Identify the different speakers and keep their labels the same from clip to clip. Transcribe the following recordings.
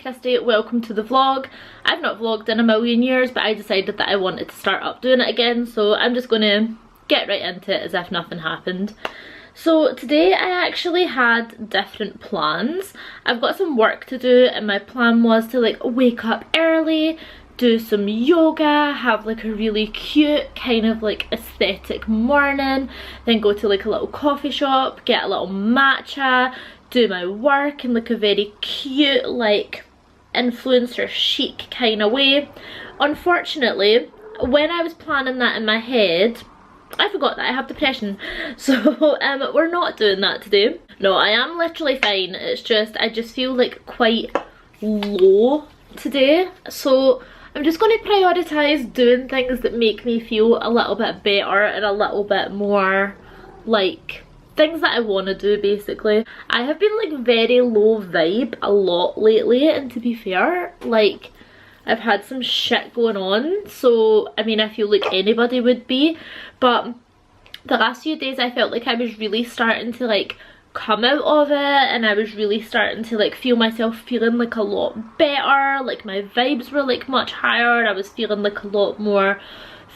Speaker 1: Kristy, welcome to the vlog. I've not vlogged in a million years, but I decided that I wanted to start up doing it again, so I'm just gonna get right into it as if nothing happened. So today I actually had different plans. I've got some work to do and my plan was to like wake up early, do some yoga, have like a really cute kind of like aesthetic morning, then go to like a little coffee shop, get a little matcha, do my work in like a very cute like influencer chic kind of way. Unfortunately, when I was planning that in my head, I forgot that I have depression, so we're not doing that today. No, I am literally fine, it's just I just feel like quite low today, so I'm just going to prioritise doing things that make me feel a little bit better and a little bit more like things that I want to do basically. I have been like very low vibe a lot lately, and to be fair, like I've had some shit going on, so I mean I feel like anybody would be, but the last few days I felt like I was really starting to like come out of it, and I was really starting to like feel myself feeling like a lot better, like my vibes were like much higher, I was feeling like a lot more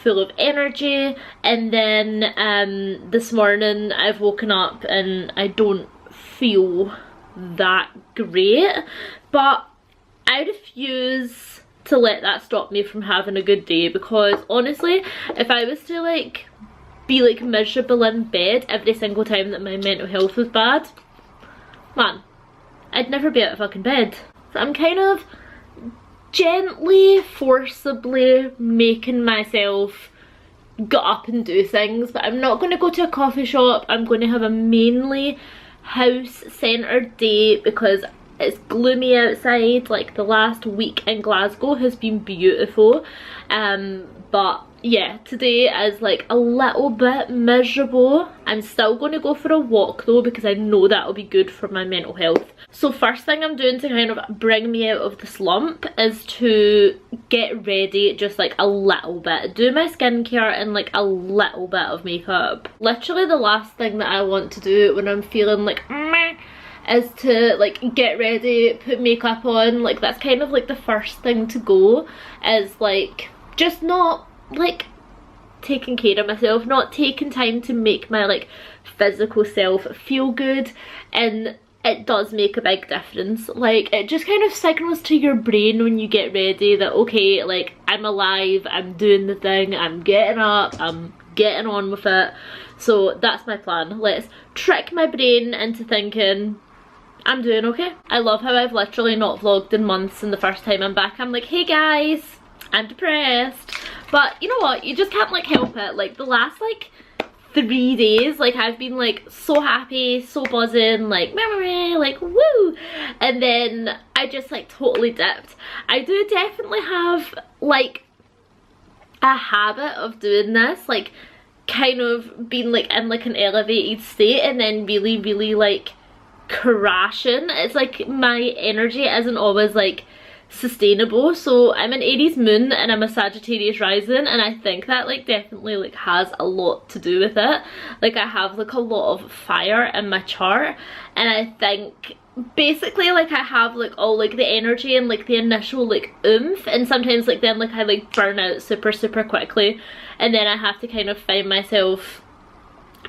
Speaker 1: full of energy. And then this morning I've woken up and I don't feel that great, but I refuse to let that stop me from having a good day, because honestly if I was to like be like miserable in bed every single time that my mental health was bad, man, I'd never be out of fucking bed. So I'm kind of gently, forcibly making myself get up and do things, but I'm not going to go to a coffee shop. I'm going to have a mainly house centered day because it's gloomy outside. Like the last week in Glasgow has been beautiful, but yeah, today is like a little bit miserable. I'm still going to go for a walk though, because I know that'll be good for my mental health. So first thing I'm doing to kind of bring me out of the slump is to get ready just like a little bit, do my skincare and like a little bit of makeup. Literally the last thing that I want to do when I'm feeling like meh is to like get ready, put makeup on. Like that's kind of like the first thing to go, is like just not like taking care of myself, not taking time to make my like physical self feel good. And it does make a big difference. Like it just kind of signals to your brain when you get ready that okay, like I'm alive, I'm doing the thing, I'm getting up, I'm getting on with it. So that's my plan. Let's trick my brain into thinking I'm doing okay. I love how I've literally not vlogged in months, and the first time I'm back I'm like, hey guys, I'm depressed. But you know what, you just can't like help it. Like the last like 3 days, like I've been like so happy, so buzzing, like meh, like woo, and then I just like totally dipped. I do definitely have like a habit of doing this, like kind of being like in like an elevated state and then really like crashing. It's like my energy isn't always like sustainable. So I'm an Aries moon and I'm a Sagittarius rising, and I think that like definitely like has a lot to do with it. Like I have like a lot of fire in my chart, and I think basically like I have like all like the energy and like the initial like oomph, and sometimes like then like I like burn out super quickly, and then I have to kind of find myself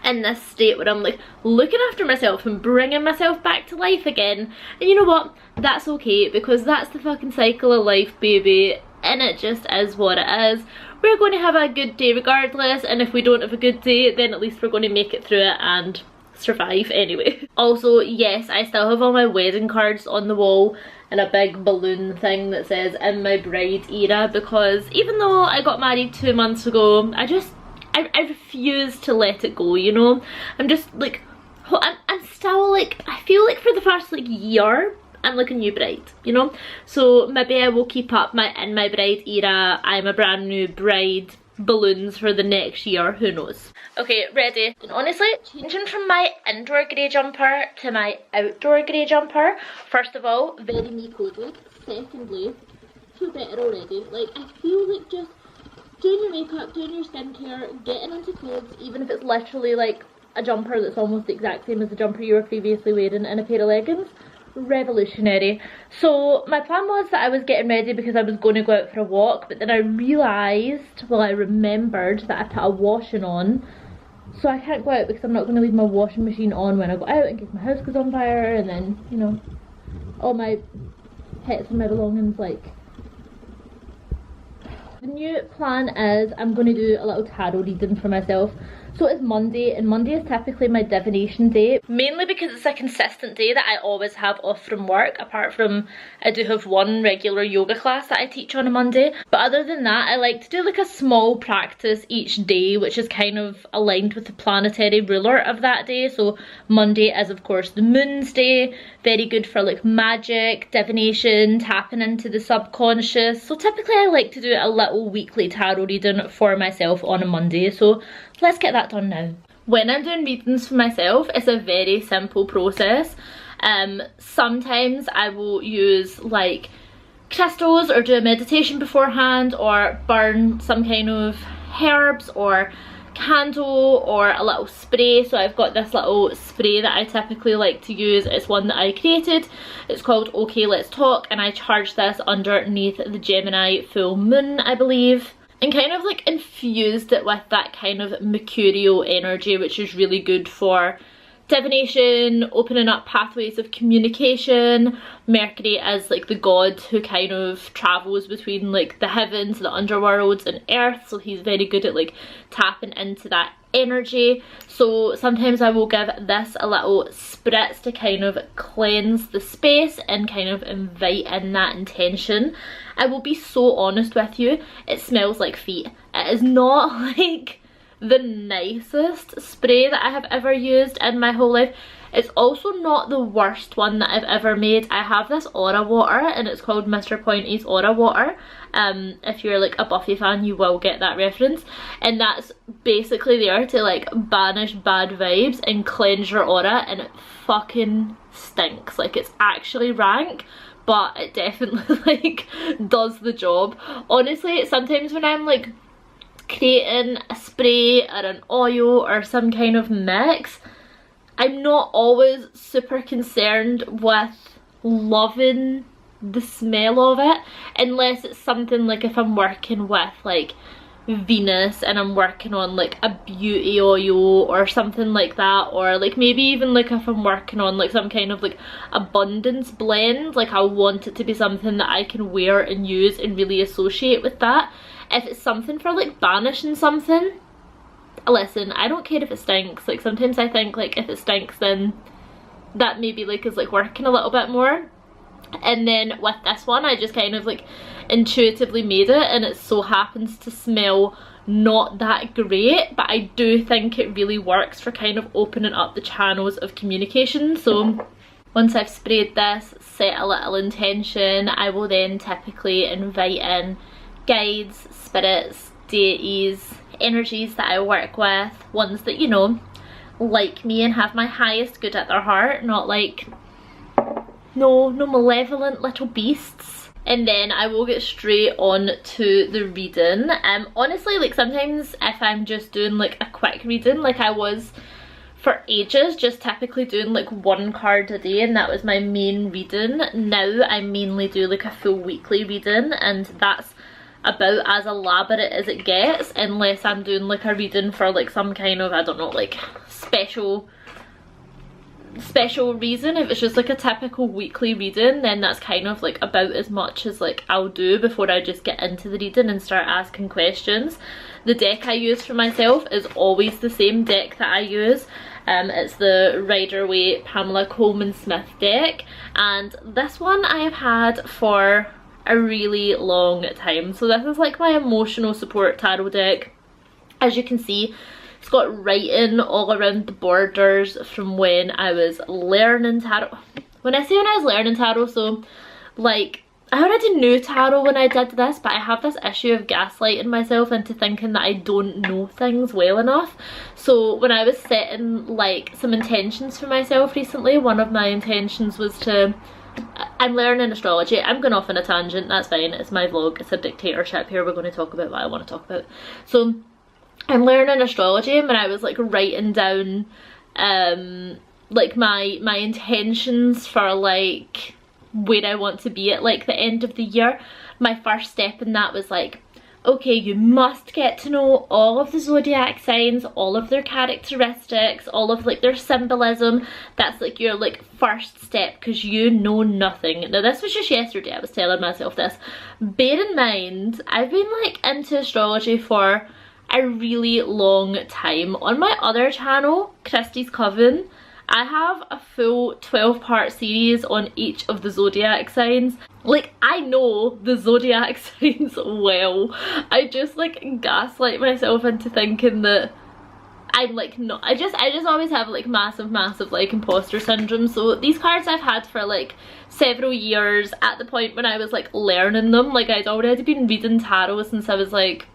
Speaker 1: in this state where I'm like looking after myself and bringing myself back to life again. And you know what, that's okay, because that's the fucking cycle of life, baby, and it just is what it is. We're going to have a good day regardless, and if we don't have a good day then at least we're going to make it through it and survive anyway. Also, yes, I still have all my wedding cards on the wall and a big balloon thing that says in my bride era, because even though I got married 2 months ago, I refuse to let it go, you know? I'm just like, I'm still like, I feel like for the first like year, I'm like a new bride, you know? So maybe I will keep up my in my bride era, I'm a brand new bride balloons for the next year, who knows. Okay, ready. And honestly, changing from my indoor grey jumper to my outdoor grey jumper. First of all, very me coded. Secondly, feel better already. Like I feel like just doing your makeup, doing your skincare, getting into clothes, even if it's literally like a jumper that's almost the exact same as the jumper you were previously wearing and a pair of leggings, revolutionary. So my plan was that I was getting ready because I was going to go out for a walk, but then I realised, well, I remembered that I put a washing on, so I can't go out because I'm not going to leave my washing machine on when I go out in case my house goes on fire, and then, you know, all my pets and my belongings, like. The new plan is I'm going to do a little tarot reading for myself. So it's Monday, and Monday is typically my divination day, mainly because it's a consistent day that I always have off from work, apart from I do have one regular yoga class that I teach on a Monday. But other than that, I like to do like a small practice each day, which is kind of aligned with the planetary ruler of that day. So Monday is of course the moon's day, very good for like magic, divination, tapping into the subconscious. So typically I like to do a little weekly tarot reading for myself on a Monday, so let's get that done now. When I'm doing readings for myself, it's a very simple process. Sometimes I will use like crystals or do a meditation beforehand, or burn some kind of herbs or candle or a little spray. So I've got this little spray that I typically like to use. It's one that I created. It's called Okay Let's Talk, and I charge this underneath the Gemini full moon, I believe, and kind of like infused it with that kind of mercurial energy, which is really good for divination, opening up pathways of communication. Mercury is like the god who kind of travels between like the heavens, the underworlds and earth, so he's very good at like tapping into that energy. So sometimes I will give this a little spritz to kind of cleanse the space and kind of invite in that intention. I will be so honest with you, it smells like feet. It is not like the nicest spray that I have ever used in my whole life. It's also not the worst one that I've ever made. I have this aura water and it's called Mr. Pointy's aura water. If you're like a Buffy fan, you will get that reference, and that's basically there to like banish bad vibes and cleanse your aura, and it fucking stinks. Like, it's actually rank, but it definitely like does the job. Honestly, sometimes when I'm like creating a spray or an oil or some kind of mix, I'm not always super concerned with loving the smell of it, unless it's something like if I'm working with like Venus and I'm working on like a beauty oil or something like that, or like maybe even like if I'm working on like some kind of like abundance blend, like I want it to be something that I can wear and use and really associate with that. If it's something for like banishing something, listen, I don't care if it stinks. Like sometimes I think like if it stinks, then that maybe like is like working a little bit more. And then with this one, I just kind of like intuitively made it, and it so happens to smell not that great, but I do think it really works for kind of opening up the channels of communication. So once I've sprayed this, set a little intention, I will then typically invite in guides, spirits, deities, energies that I work with, ones that, you know, like me and have my highest good at their heart, not like no malevolent little beasts. And then I will get straight on to the reading. Honestly, like sometimes if I'm just doing like a quick reading, like I was for ages just typically doing like one card a day, and that was my main reading. Now I mainly do like a full weekly reading, and that's about as elaborate as it gets, unless I'm doing like a reading for like some kind of, I don't know, like special reason. If it's just like a typical weekly reading, then that's kind of like about as much as like I'll do before I just get into the reading and start asking questions. The deck I use for myself is always the same deck that I use. It's the Rider-Waite Pamela Coleman Smith deck, and this one I have had for a really long time. So this is like my emotional support tarot deck. As you can see, it's got writing all around the borders from when I was learning tarot. When I say when I was learning tarot, so like I already knew tarot when I did this, but I have this issue of gaslighting myself into thinking that I don't know things well enough. So when I was setting like some intentions for myself recently, one of my intentions was to, I'm learning astrology. I'm going off on a tangent, that's fine, it's my vlog, it's a dictatorship here, we're going to talk about what I want to talk about. So I'm learning astrology, and when I was like writing down like my intentions for like where I want to be at like the end of the year. My first step in that was like, okay, you must get to know all of the zodiac signs, all of their characteristics, all of like their symbolism. That's like your like first step, because you know nothing. Now this was just yesterday, I was telling myself this. Bear in mind, I've been like into astrology for a really long time. On my other channel, Kristy's Coven, I have a full 12-part series on each of the zodiac signs. Like, I know the zodiac signs well. I just like gaslight myself into thinking that I'm like not. I just always have like massive like imposter syndrome. So these cards I've had for like several years. At the point when I was like learning them, like I'd already been reading tarot since I was like,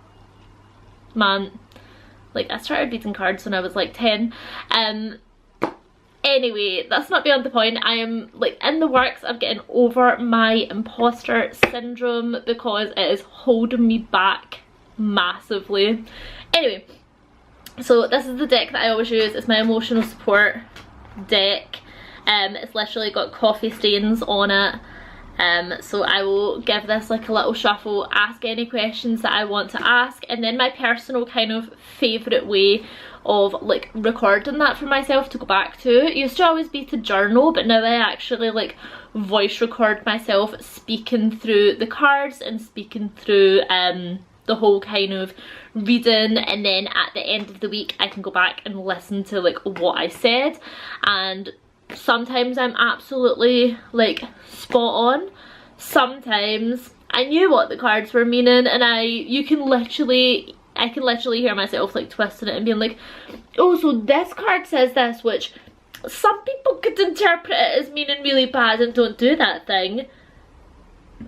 Speaker 1: man, like I started reading cards when I was like 10. Anyway, that's not beyond the point. I am like in the works of getting over my imposter syndrome because it is holding me back massively. Anyway, so this is the deck that I always use. It's my emotional support deck. It's literally got coffee stains on it. So I will give this like a little shuffle, ask any questions that I want to ask, and then my personal kind of favourite way of like recording that for myself to go back to, it used to always be to journal, but now I actually like voice record myself speaking through the cards and speaking through the whole kind of reading, and then at the end of the week I can go back and listen to like what I said, and sometimes I'm absolutely like spot on. Sometimes I knew what the cards were meaning, and I can literally hear myself like twisting it and being like, oh, so this card says this, which some people could interpret it as meaning really bad and don't do that thing.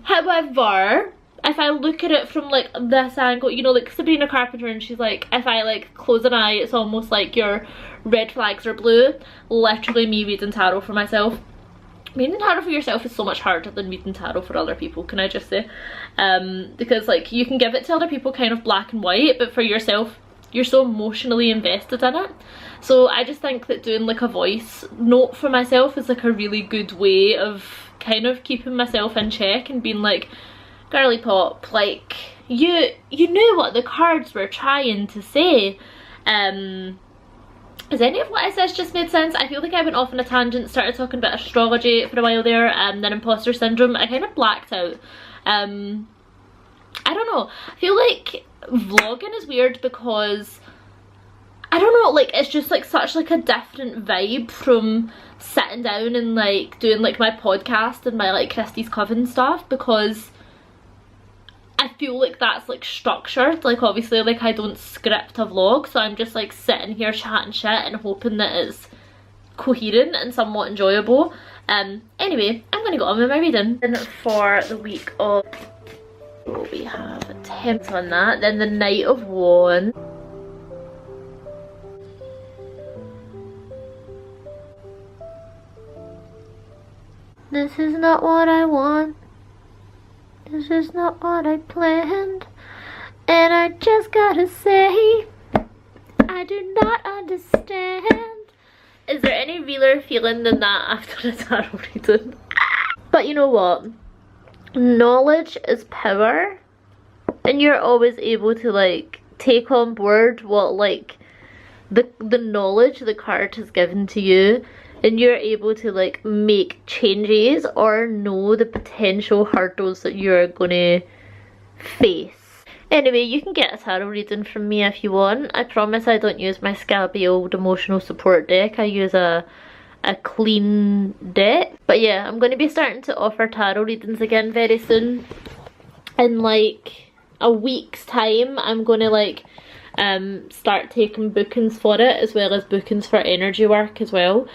Speaker 1: However, if I look at it from like this angle, you know, like Sabrina Carpenter, and she's like, if I like close an eye, it's almost like your red flags are blue. Literally me reading tarot for myself. Reading tarot for yourself is so much harder than reading tarot for other people, can I just say? Because like you can give it to other people kind of black and white, but for yourself you're so emotionally invested in it. So I just think that doing like a voice note for myself is like a really good way of kind of keeping myself in check and being like, girly pop, like you knew what the cards were trying to say. Has any of what I said just made sense? I feel like I went off on a tangent, started talking about astrology for a while there, and then imposter syndrome. I kind of blacked out. I don't know. I feel like vlogging is weird because, I don't know, like it's just like such like a different vibe from sitting down and like doing like my podcast and my like Kristy's Coven stuff, because I feel like that's like structured. Like obviously like I don't script a vlog, so I'm just like sitting here chatting shit and hoping that it's coherent and somewhat enjoyable. Anyway, I'm gonna go on with my reading. And for the week of, oh, we have a 10 on that, then the Knight of Wands. This is not what I want. This is not what I planned, and I just gotta say, I do not understand. Is there any realer feeling than that after a tarot reading? But you know what? Knowledge is power, and you're always able to like take on board what like the knowledge the card has given to you, and you're able to like make changes or know the potential hurdles that you're gonna face. Anyway, you can get a tarot reading from me if you want. I promise I don't use my scabby old emotional support deck. I use a clean deck. But yeah, I'm going to be starting to offer tarot readings again very soon. In like a week's time, I'm going to like start taking bookings for it, as well as bookings for energy work as well.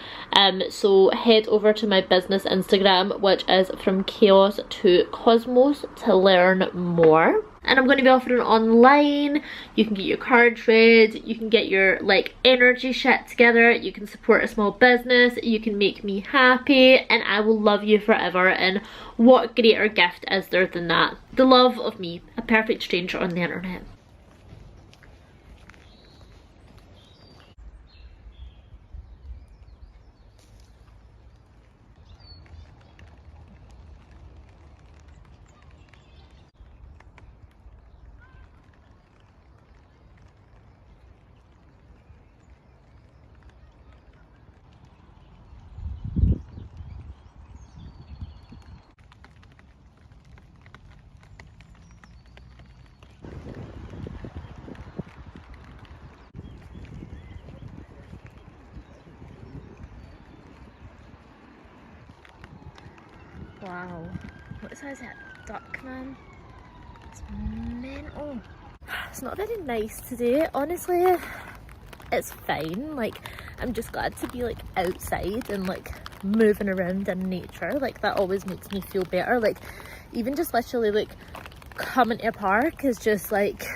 Speaker 1: So head over to my business Instagram, which is From Chaos to Cosmos, to learn more. And I'm going to be offering online. You can get your cards read, you can get your like energy shit together, you can support a small business, you can make me happy, and I will love you forever. And what greater gift is there than that? The love of me, a perfect stranger on the internet. Wow. What size is that? Duck, man? It's mental. It's not very nice today, honestly. It's fine. Like, I'm just glad to be like outside and like moving around in nature. Like, that always makes me feel better. Like, even just literally like coming to a park is just like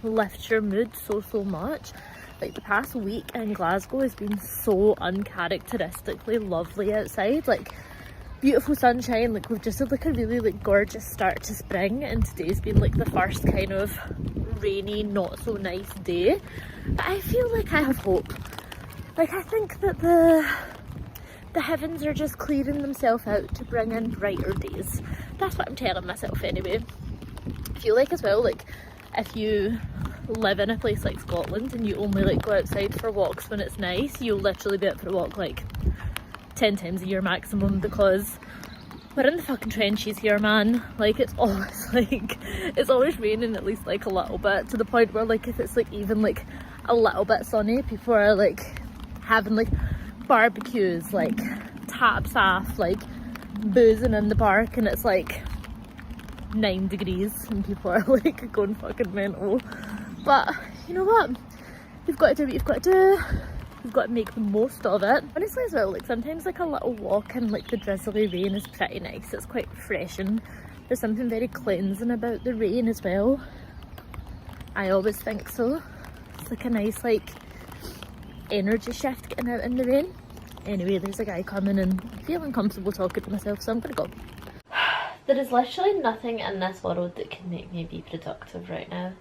Speaker 1: lifts your mood so much. Like, the past week in Glasgow has been so uncharacteristically lovely outside. Like, beautiful sunshine. Like, we've just had like a really like gorgeous start to spring, and today's been like the first kind of rainy, not so nice day. But I feel like I have hope. Like, I think that the heavens are just clearing themselves out to bring in brighter days. That's what I'm telling myself anyway. I feel like as well, like, if you live in a place like Scotland and you only like go outside for walks when it's nice, you'll literally be out for a walk like 10 times a year maximum, because we're in the fucking trenches here, man. Like, it's always raining at least like a little bit, to the point where like if it's like even like a little bit sunny, people are like having like barbecues, like taps off, like boozing in the park, and it's like 9 degrees and people are like going fucking mental. But you know what, you've got to do what you've got to do. You've got to make the most of it. Honestly as well, like sometimes like a little walk in like the drizzly rain is pretty nice. It's quite refreshing. There's something very cleansing about the rain as well. I always think so. It's like a nice like energy shift getting out in the rain. Anyway, there's a guy coming and I feel uncomfortable talking to myself, so I'm gonna go. There is literally nothing in this world that can make me be productive right now.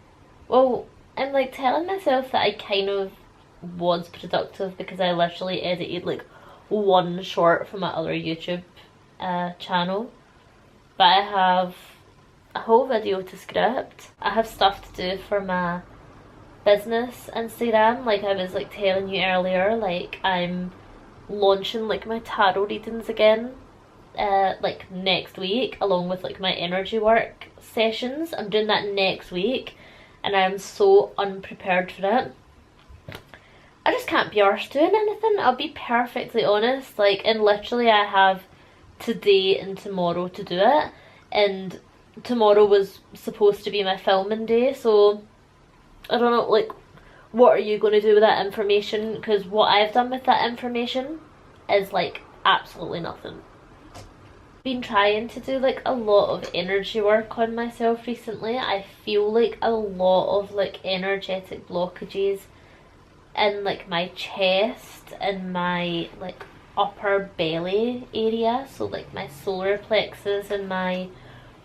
Speaker 1: Well, I'm like telling myself that I kind of was productive because I literally edited like one short for my other YouTube channel, but I have a whole video to script. I have stuff to do for my business Instagram, like I was like telling you earlier. Like, I'm launching like my tarot readings again like next week, along with like my energy work sessions. I'm doing that next week and I'm so unprepared for it. I just can't be arsed doing anything, I'll be perfectly honest. Like, and literally I have today and tomorrow to do it, and tomorrow was supposed to be my filming day, so I don't know, like, what are you going to do with that information? Because what I've done with that information is like absolutely nothing. Been trying to do like a lot of energy work on myself recently. I feel like a lot of like energetic blockages in like my chest and my like upper belly area, so like my solar plexus and my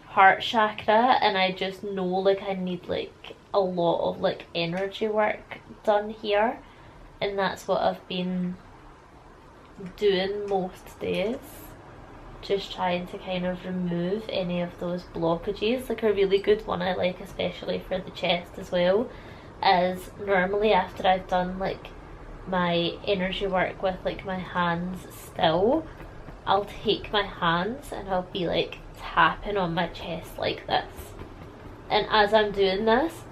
Speaker 1: heart chakra, and I just know like I need like a lot of like energy work done here, and that's what I've been doing most days, just trying to kind of remove any of those blockages. Like, a really good one I like, especially for the chest as well, is normally after I've done like my energy work with like my hands still, I'll take my hands and I'll be like tapping on my chest like this, and as I'm doing this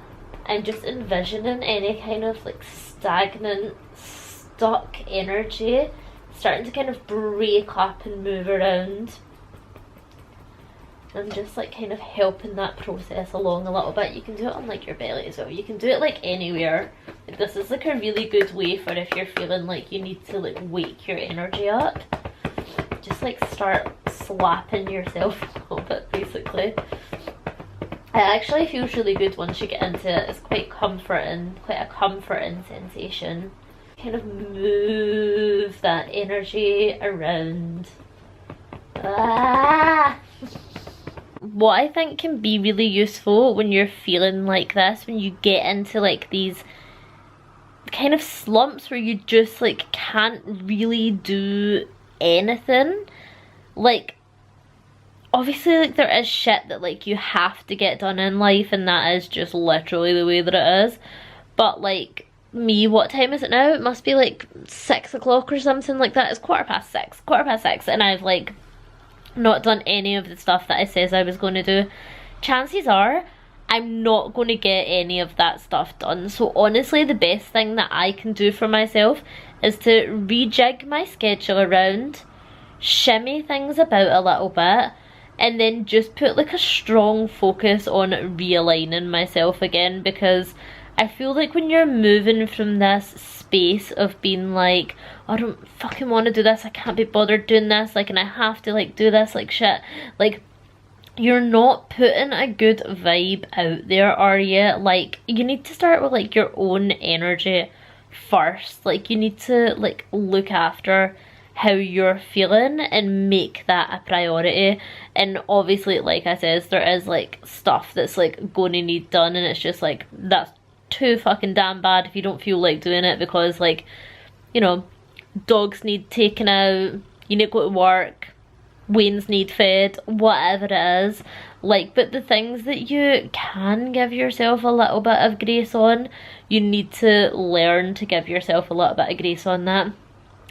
Speaker 1: I'm just envisioning any kind of like stagnant, stuck energy starting to kind of break up and move around. I'm just like kind of helping that process along a little bit. You can do it on like your belly as well. You can do it like anywhere. Like, this is like a really good way for if you're feeling like you need to like wake your energy up. Just like start slapping yourself a little bit basically. It actually feels really good once you get into it. It's quite comforting, quite a comforting sensation. Kind of move that energy around. Ah! What I think can be really useful when you're feeling like this, when you get into like these kind of slumps where you just like can't really do anything, like obviously like there is shit that like you have to get done in life, and that is just literally the way that it is. But like me, what time is it now? It must be like 6 o'clock or something like that. It's quarter past six, and I've like not done any of the stuff that I says I was going to do. Chances are I'm not going to get any of that stuff done. So honestly, the best thing that I can do for myself is to rejig my schedule around, shimmy things about a little bit, and then just put like a strong focus on realigning myself again, because I feel like when you're moving from this space of being like, I don't fucking want to do this, I can't be bothered doing this, like, and I have to like do this, like shit, like, you're not putting a good vibe out there, are you? Like, you need to start with like your own energy first. Like, you need to like look after how you're feeling and make that a priority. And obviously, like I said, there is like stuff that's like going to need done, and it's just like, that's too fucking damn bad if you don't feel like doing it, because like, you know, dogs need taken out, you need to go to work, Wayne's need fed, whatever it is. Like, but the things that you can give yourself a little bit of grace on, you need to learn to give yourself a little bit of grace on that.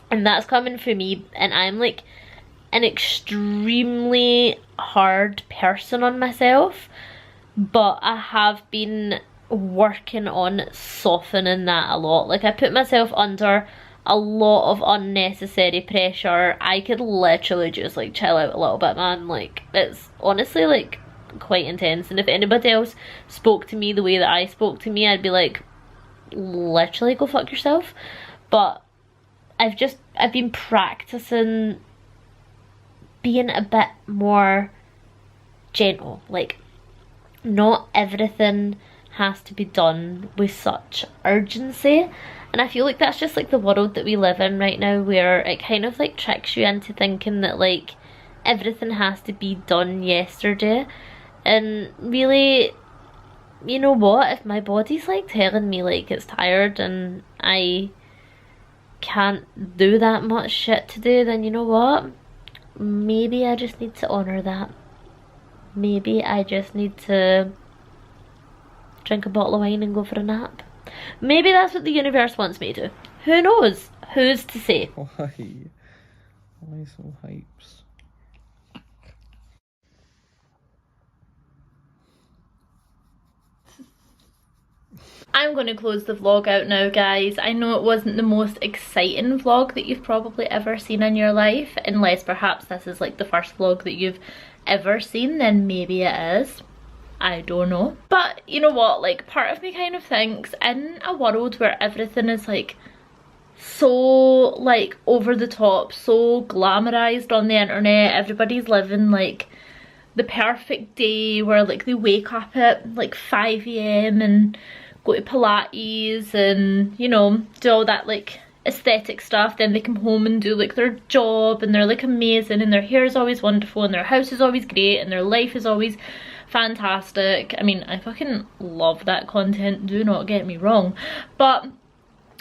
Speaker 1: And that's coming from me, and I'm like an extremely hard person on myself, but I have been working on softening that a lot. Like, I put myself under a lot of unnecessary pressure. I could literally just like chill out a little bit, man. Like, it's honestly like quite intense, and if anybody else spoke to me the way that I spoke to me, I'd be like, literally go fuck yourself. But I've been practicing being a bit more gentle. Like, not everything has to be done with such urgency. And I feel like that's just like the world that we live in right now, where it kind of like tricks you into thinking that like everything has to be done yesterday. And really, you know what, if my body's like telling me like it's tired and I can't do that much shit today, then you know what, maybe I just need to honour that. Maybe I just need to drink a bottle of wine and go for a nap. Maybe that's what the universe wants me to. Who knows? Who's to say?
Speaker 2: Why? Why so hypes?
Speaker 1: I'm going to close the vlog out now, guys. I know it wasn't the most exciting vlog that you've probably ever seen in your life, unless perhaps this is like the first vlog that you've ever seen, then maybe it is. I don't know. But you know what, like, part of me kind of thinks, in a world where everything is like so like over the top, so glamorized on the internet, everybody's living like the perfect day where like they wake up at like 5 AM and go to Pilates and, you know, do all that like aesthetic stuff, then they come home and do like their job and they're like amazing and their hair is always wonderful and their house is always great and their life is always fantastic. I mean, I fucking love that content, do not get me wrong, but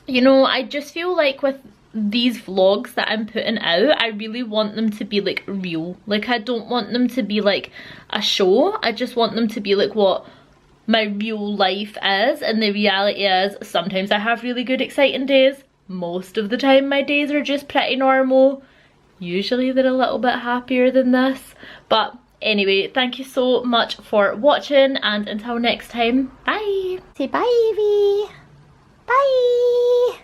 Speaker 1: you know, I just feel like with these vlogs that I'm putting out, I really want them to be like real. Like, I don't want them to be like a show, I just want them to be like what my real life is. And the reality is, sometimes I have really good exciting days, most of the time my days are just pretty normal, usually they're a little bit happier than this. But anyway, thank you so much for watching, and until next time, bye. Say bye, Evie. Bye.